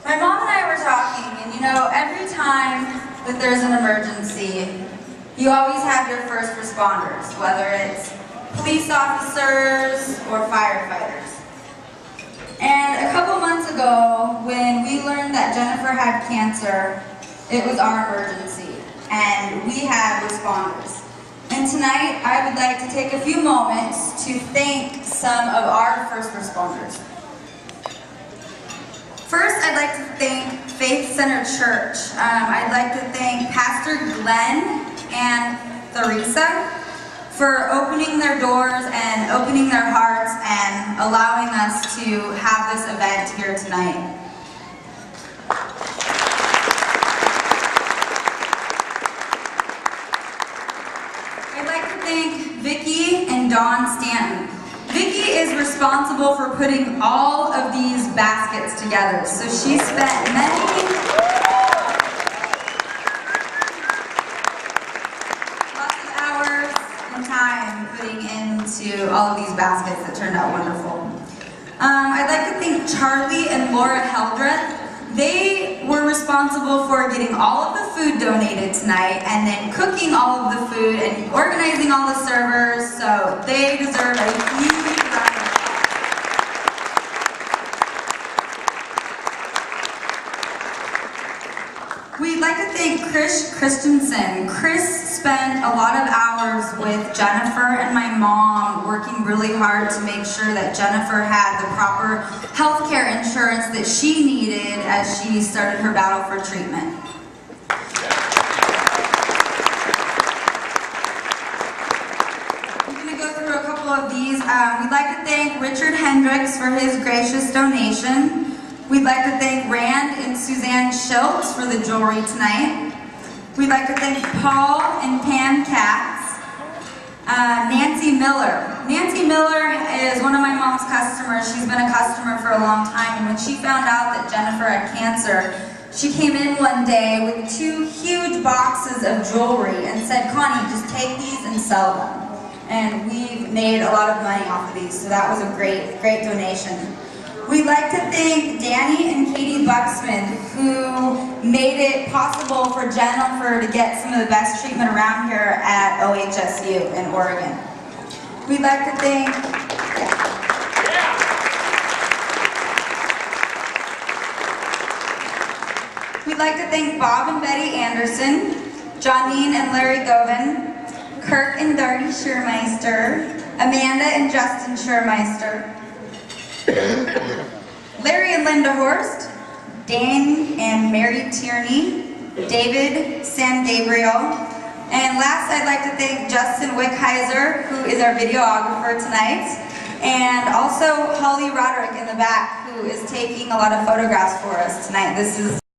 My mom and I were talking, and you know, every time that there's an emergency, you always have your first responders, whether it's police officers or firefighters. And a couple months ago, when we learned that Jennifer had cancer, it was our emergency, and we had responders. And tonight, I would like to take a few moments to thank some of our first responders. First, I'd like to thank Faith Center Church. I'd like to thank Pastor Glenn and Theresa for opening their doors and opening their hearts and allowing us to have this event here tonight. I'd like to thank Vicki and Dawn Stanton. Vicki is responsible for putting all of these baskets together. So she spent lots of hours and time putting into all of these baskets that turned out wonderful. I'd like to thank Charlie and Laura Heldreth. They were responsible for getting all of the food donated tonight and then cooking all of the food and organizing all the servers, so they deserve a huge round of applause. We'd like to thank Chris Christensen. Chris spent a lot of hours with Jennifer and my mom working really hard to make sure that Jennifer had the proper health care insurance that she needed as she started her battle for treatment. I'm going to go through a couple of these. We'd like to thank Richard Hendricks for his gracious donation. We'd like to thank Rand and Suzanne Schultz for the jewelry tonight. We'd like to thank Paul and Pam Katz. Nancy Miller. Nancy Miller is one of my mom's customers. She's been a customer for a long time, and when she found out that Jennifer had cancer, she came in one day with 2 huge boxes of jewelry and said, "Connie, just take these and sell them." And we've made a lot of money off of these, so that was a great donation. We'd like to thank Danny and Katie Bucksmith, who made it possible for Jennifer to get some of the best treatment around here at OHSU in Oregon. We'd like to thank... We'd like to thank Bob and Betty Anderson, Johnine and Larry Govan, Kirk and Darty Schurmeister, Amanda and Justin Schurmeister, Larry and Linda Horst, Dan and Mary Tierney, David San Gabriel, and last I'd like to thank Justin Wickheiser, who is our videographer tonight, and also Holly Roderick in the back, who is taking a lot of photographs for us tonight. This is